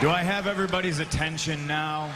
Do I have everybody's attention now?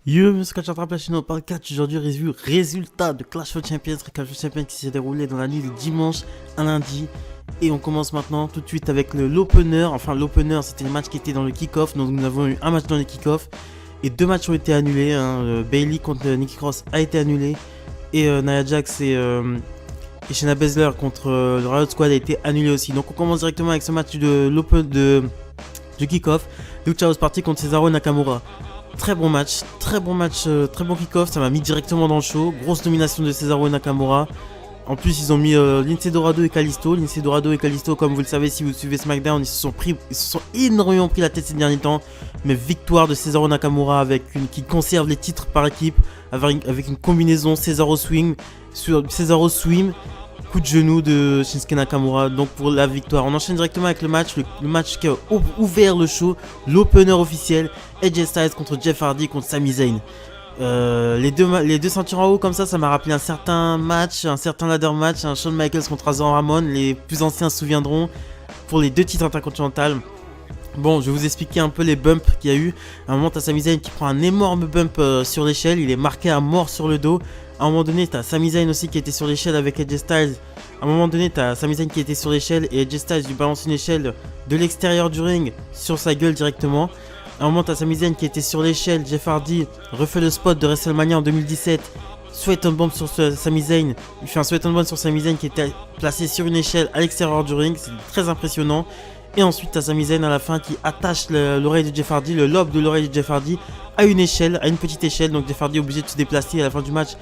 Yo, monsieur Catch Attrape la Chine, on parle catch aujourd'hui, résultat de Clash of Champions, Clash of Champions qui s'est déroulé dans la nuit de dimanche à lundi. Et on commence maintenant tout de suite avec l'opener. Enfin, l'opener, c'était le match qui était dans le kick-off. Donc, nous avons eu un match dans le kick-off et deux matchs ont été annulés. Bailey contre Nikki Cross a été annulé. Et Nia Jax et Shayna Baszler contre le Riot Squad a été annulé aussi. Donc, on commence directement avec ce match du kick-off. Lucha House Party contre Cesaro Nakamura. Très bon match, très bon kick-off, ça m'a mis directement dans le show. Grosse domination de Cesaro et Nakamura. En plus, ils ont mis Lince Dorado et Kalisto. Lince Dorado et Kalisto, comme vous le savez si vous suivez SmackDown, ils se sont énormément pris la tête ces derniers temps. Mais victoire de Cesaro Nakamura qui conserve les titres par équipe avec une combinaison Cesaro Swing, coup de genou de Shinsuke Nakamura, donc pour la victoire. On enchaîne directement avec le match qui a ouvert le show, l'opener officiel, AJ Styles contre Jeff Hardy contre Sami Zayn. Les deux ceintures en haut comme ça m'a rappelé un certain ladder match, un Shawn Michaels contre Razor Ramon, les plus anciens se souviendront, pour les deux titres intercontinentaux. Bon, je vais vous expliquer un peu les bumps qu'il y a eu. À un moment, t'as Sami Zayn qui prend un énorme bump sur l'échelle, il est marqué à mort sur le dos. À un moment donné, t'as Sami Zayn aussi qui était sur l'échelle avec AJ Styles. À un moment donné, t'as Sami Zayn qui était sur l'échelle et AJ Styles lui balance une échelle de l'extérieur du ring sur sa gueule directement. À un moment, t'as Sami Zayn qui était sur l'échelle. Jeff Hardy refait le spot de WrestleMania en 2017. Sweat on bomb sur Sami Zayn. Il fait un sweat on bomb sur Sami Zayn qui était placé sur une échelle à l'extérieur du ring. C'est très impressionnant. Et ensuite, t'as Sami Zayn à la fin qui attache l'oreille de Jeff Hardy, le lobe de l'oreille de Jeff Hardy à une petite échelle. Donc Jeff Hardy est obligé de se déplacer à la fin du match,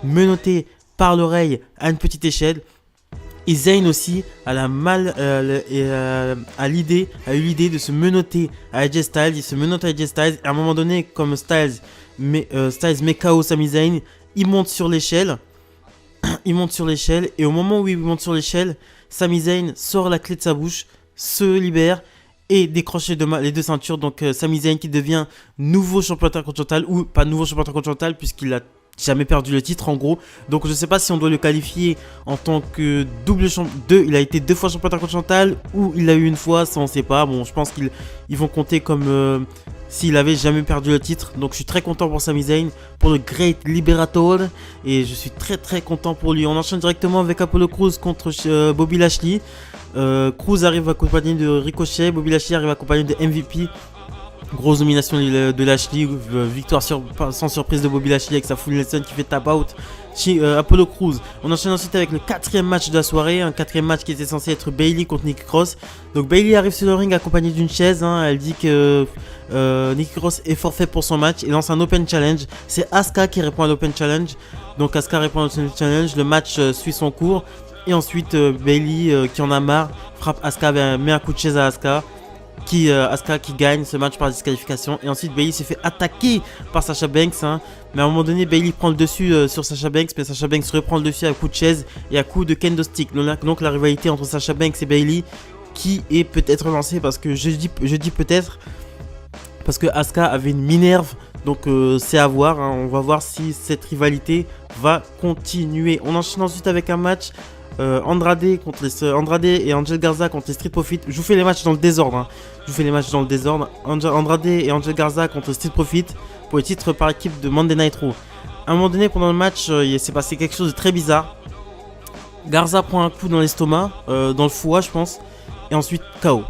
menotté par l'oreille à une petite échelle. Et Zayn aussi a eu l'idée de se menotter à AJ Styles. Il se menotte à AJ Styles. Et à un moment donné, comme Styles met KO Sami Zayn, il monte sur l'échelle. Et au moment où il monte sur l'échelle, Sami Zayn sort la clé de sa bouche, se libère et décroche les deux ceintures. Donc Sami Zayn qui devient nouveau champion intercontinental, ou pas nouveau champion intercontinental puisqu'il a jamais perdu le titre en gros. Donc je sais pas si on doit le qualifier en tant que double champion. Il a été deux fois champion intercontinental ou il l'a eu une fois, ça on sait pas. Bon, je pense qu'ils vont compter comme s'il avait jamais perdu le titre. Donc je suis très content pour Sami Zayn, pour le Great Liberator, et je suis très très content pour lui. On enchaîne directement avec Apollo Crews contre Bobby Lashley. Crews arrive accompagné de Ricochet, Bobby Lashley arrive accompagné de MVP. Grosse domination de Lashley, victoire sans surprise de Bobby Lashley avec sa full Nelson qui fait tap out Apollo Crews. On enchaîne ensuite avec le quatrième match de la soirée, un quatrième match qui était censé être Bailey contre Nikki Cross. Donc Bailey arrive sur le ring accompagnée d'une chaise, elle dit que Nikki Cross est forfait pour son match et lance un open challenge. C'est Asuka qui répond à l'open challenge, donc Asuka répond à l'open challenge, le match suit son cours et ensuite Bailey qui en a marre frappe Asuka, met un coup de chaise à Asuka. Asuka qui gagne ce match par disqualification. Et ensuite Bailey se fait attaquer par Sasha Banks, mais à un moment donné Bailey prend le dessus sur Sasha Banks, mais Sasha Banks reprend le dessus à coup de chaise et à coup de kendo stick. Donc la rivalité entre Sasha Banks et Bailey qui est peut-être lancée, parce que je dis peut-être parce que Asuka avait une Minerve. Donc c'est à voir, on va voir si cette rivalité va continuer. On enchaîne ensuite avec un match Andrade et Angel Garza contre les Street Profits. Je vous fais les matchs dans le désordre. Andrade et Angel Garza contre les Street Profits pour les titres par équipe de Monday Night Raw. À un moment donné pendant le match, il s'est passé quelque chose de très bizarre. Garza prend un coup dans l'estomac, dans le foie je pense, et ensuite KO.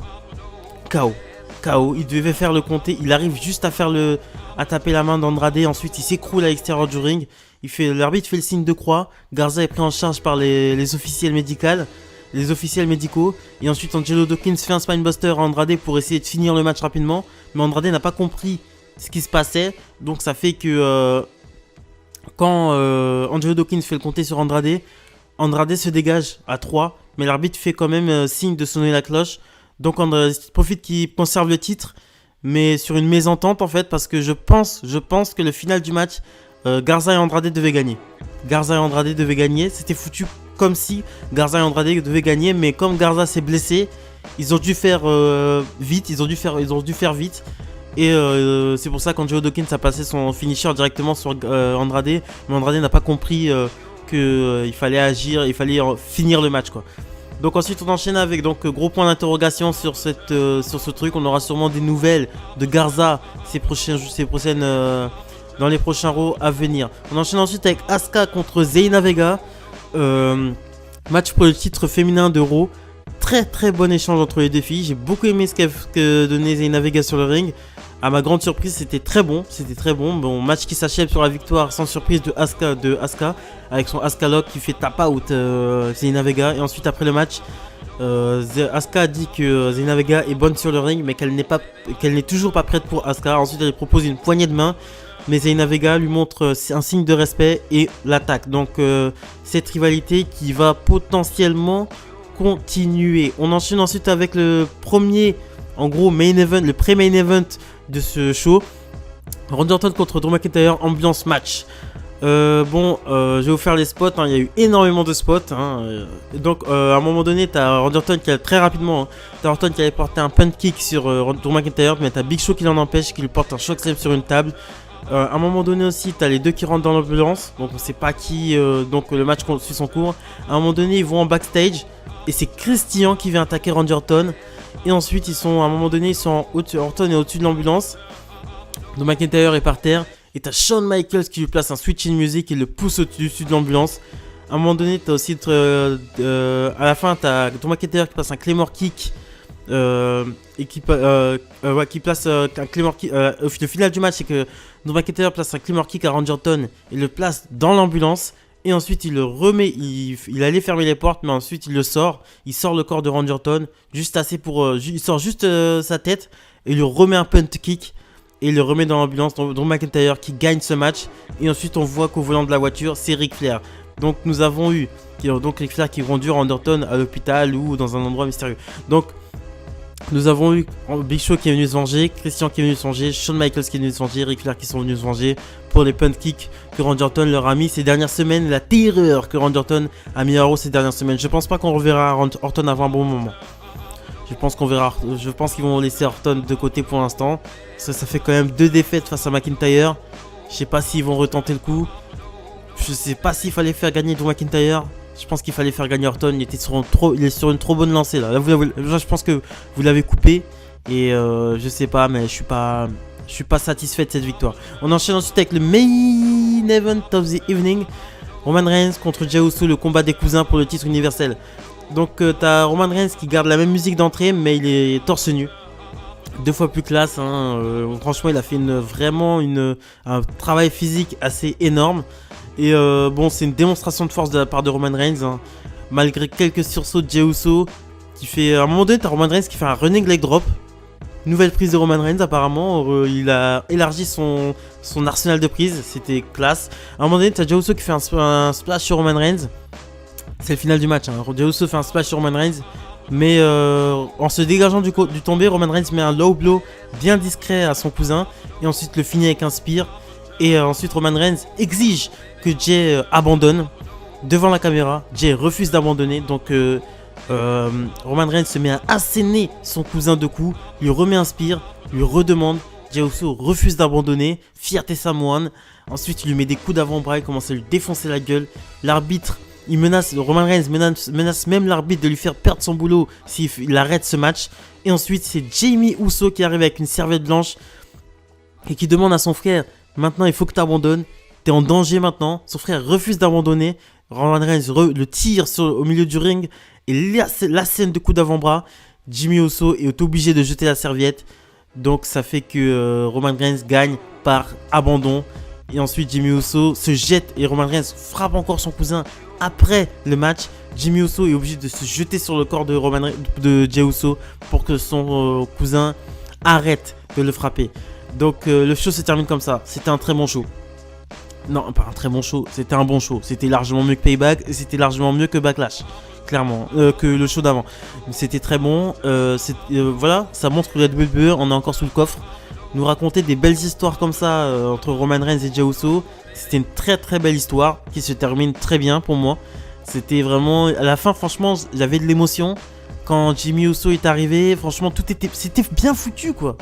Il devait faire le compter, il arrive juste à taper la main d'Andrade, ensuite il s'écroule à l'extérieur du ring. L'arbitre fait le signe de croix. Garza est pris en charge par les officiels médicaux. Et ensuite Angelo Dawkins fait un spinebuster à Andrade pour essayer de finir le match rapidement. Mais Andrade n'a pas compris ce qui se passait. Donc ça fait que quand Angelo Dawkins fait le compter sur Andrade se dégage à 3. Mais l'arbitre fait quand même signe de sonner la cloche. Donc Andrade profite qu'il conserve le titre, mais sur une mésentente en fait, parce que je pense que le final du match, Garza et Andrade devaient gagner. C'était foutu comme si Garza et Andrade devaient gagner, mais comme Garza s'est blessé, ils ont dû faire vite. Et c'est pour ça qu'Angelo Dawkins a passé son finisher directement sur Andrade, mais Andrade n'a pas compris qu'il fallait agir, il fallait finir le match quoi. Donc ensuite on enchaîne avec donc gros point d'interrogation sur ce truc. On aura sûrement des nouvelles de Garza dans les prochains Raw à venir. On enchaîne ensuite avec Asuka contre Zelina Vega. Match pour le titre féminin de Raw. Très très bon échange entre les deux filles. J'ai beaucoup aimé ce que donnait Zelina Vega sur le ring. À ma grande surprise, c'était très bon. Bon, match qui s'achève sur la victoire sans surprise de Asuka avec son Asuka Lock qui fait tap out Zelina Vega. Et ensuite après le match, Asuka a dit que Zelina Vega est bonne sur le ring, mais qu'elle n'est toujours pas prête pour Asuka. Ensuite, elle lui propose une poignée de main, mais Zelina Vega lui montre un signe de respect et l'attaque. Donc cette rivalité qui va potentiellement continuer. On enchaîne ensuite avec le premier, en gros, main event, le pré-main event de ce show. Randy Orton contre Drew McIntyre, ambiance match. Je vais vous faire les spots, hein. Il y a eu énormément de spots, hein. Donc à un moment donné t'as Randy Orton qui a très rapidement, hein. T'as Orton qui avait porté un punt kick sur Drew McIntyre, mais t'as Big Show qui l'en empêche, qui lui porte un choc slam sur une table. À un moment donné aussi t'as les deux qui rentrent dans l'ambulance, donc on sait pas qui, donc le match suit son cours. À un moment donné ils vont en backstage et c'est Christian qui vient attaquer Randy Orton. Et ensuite à un moment donné Orton est au-dessus de l'ambulance, Drew McIntyre est par terre. Et t'as Shawn Michaels qui lui place un switch in music et le pousse au-dessus de l'ambulance. À un moment donné, t'as aussi à la fin, t'as Drew McIntyre qui passe un Claymore kick et qui place un Claymore kick. Le final du match, c'est que Drew McIntyre place un Claymore kick à Randy Orton et le place dans l'ambulance. Et ensuite, il le remet. Il allait fermer les portes, mais ensuite il le sort. Il sort le corps de Randy Orton, juste assez pour. Il sort juste sa tête et il lui remet un punt kick. Et il le remet dans l'ambulance, Drew McIntyre qui gagne ce match. Et ensuite on voit qu'au volant de la voiture c'est Ric Flair. Donc nous avons eu Ric Flair qui conduit Randy Orton à l'hôpital ou dans un endroit mystérieux. Donc nous avons eu Big Show qui est venu se venger, Christian qui est venu se venger, Shawn Michaels qui est venu se venger, Ric Flair qui sont venus se venger pour les punt kicks que Randy Orton leur a mis ces dernières semaines. La terreur que Randy Orton a mis à Raw ces dernières semaines. Je pense pas qu'on reverra Orton avant un bon moment. Je pense qu'ils vont laisser Orton de côté pour l'instant. Ça fait quand même 2 défaites face à McIntyre. Je sais pas s'ils vont retenter le coup. Je sais pas s'il fallait faire gagner Drew McIntyre. Je pense qu'il fallait faire gagner Orton. Il est sur une trop bonne lancée là. Là je pense que vous l'avez coupé. Et je sais pas, mais je suis pas satisfait de cette victoire. On enchaîne ensuite avec le main event of the evening. Roman Reigns contre Jey Uso, le combat des cousins pour le titre universel. Donc t'as Roman Reigns qui garde la même musique d'entrée, mais il est torse nu. 2 fois plus classe, hein. Franchement il a fait un travail physique assez énorme. Et c'est une démonstration de force de la part de Roman Reigns, hein. Malgré quelques sursauts de Jey Uso qui fait, à un moment donné t'as Roman Reigns qui fait un running leg drop. Nouvelle prise de Roman Reigns apparemment, il a élargi son arsenal de prises, c'était classe. À un moment donné t'as Jey Uso qui fait un splash sur Roman Reigns. C'est le final du match, hein. Jey Uso fait un splash sur Roman Reigns. Mais en se dégageant du tombé, Roman Reigns met un low blow bien discret à son cousin. Et ensuite le finit avec un spear. Et ensuite Roman Reigns exige que Jey abandonne devant la caméra. Jey refuse d'abandonner. Donc Roman Reigns se met à asséner son cousin de coups. Lui remet un spear, lui redemande. Jey Uso refuse d'abandonner. Fierté samoane. Ensuite il lui met des coups d'avant-bras. Il commence à lui défoncer la gueule. L'arbitre... Roman Reigns menace même l'arbitre de lui faire perdre son boulot s'il arrête ce match. Et ensuite c'est Jimmy Uso qui arrive avec une serviette blanche et qui demande à son frère: maintenant il faut que tu abandonnes, t'es en danger maintenant. Son frère refuse d'abandonner. Roman Reigns le tire au milieu du ring et la scène de coup d'avant-bras. Jimmy Uso est obligé de jeter la serviette. Donc ça fait que Roman Reigns gagne par abandon. Et ensuite Jimmy Uso se jette et Roman Reigns frappe encore son cousin. Après le match, Jimmy Uso est obligé de se jeter sur le corps de Jey Uso pour que son cousin arrête de le frapper. Donc le show se termine comme ça. C'était un très bon show. Non, pas un très bon show, c'était un bon show. C'était largement mieux que Payback et c'était largement mieux que Backlash. Clairement, que le show d'avant. C'était très bon. Voilà, ça montre que la WWE, on est encore sous le coffre. Nous raconter des belles histoires comme ça entre Roman Reigns et Jey Uso. C'était une très très belle histoire qui se termine très bien pour moi. C'était vraiment... À la fin, franchement, j'avais de l'émotion. Quand Jimmy Uso est arrivé, franchement, c'était bien foutu, quoi.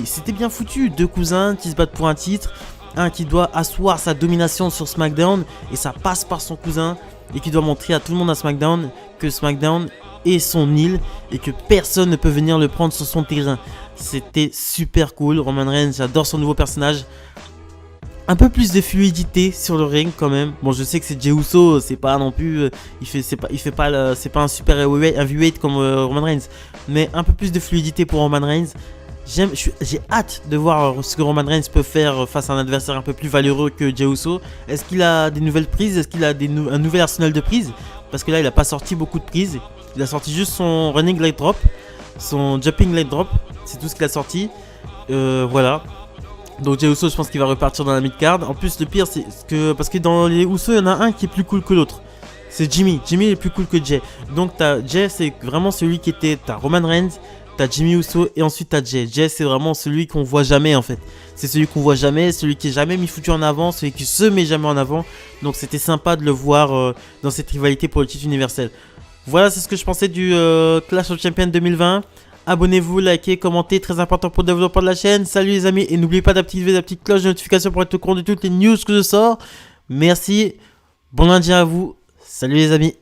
C'était bien foutu. 2 cousins qui se battent pour un titre. Un qui doit asseoir sa domination sur SmackDown. Et ça passe par son cousin. et qui doit montrer à tout le monde à SmackDown que SmackDown est son île et que personne ne peut venir le prendre sur son terrain. C'était super cool. Roman Reigns, j'adore son nouveau personnage. Un peu plus de fluidité sur le ring quand même. Bon, je sais que c'est Jey Uso, c'est pas non plus, c'est pas un super heavyweight comme Roman Reigns, mais un peu plus de fluidité pour Roman Reigns. J'ai hâte de voir ce que Roman Reigns peut faire face à un adversaire un peu plus valeureux que Jey Uso. Est-ce qu'il a des nouvelles prises? Est-ce qu'il a un nouvel arsenal de prises? Parce que là, il a pas sorti beaucoup de prises. Il a sorti juste son running leg drop, son jumping leg drop. C'est tout ce qu'il a sorti. Voilà. Donc Jey Uso, je pense qu'il va repartir dans la mid-card. En plus, le pire, c'est que parce que dans les Uso, il y en a un qui est plus cool que l'autre. C'est Jimmy. Jimmy est plus cool que Jey. Donc Jey, c'est vraiment celui qui était... T'as Roman Reigns, t'as Jimmy Uso et ensuite t'as Jey. Jey, c'est vraiment celui qu'on voit jamais en fait. C'est celui qu'on voit jamais, celui qui est jamais mis foutu en avant, celui qui se met jamais en avant. Donc c'était sympa de le voir dans cette rivalité pour le titre universel. Voilà, c'est ce que je pensais du Clash of Champions 2020. Abonnez-vous, likez, commentez, très important pour le développement de la chaîne. Salut les amis, et n'oubliez pas d'activer la petite cloche de notification pour être au courant de toutes les news que je sors. Merci, bon lundi à vous, salut les amis.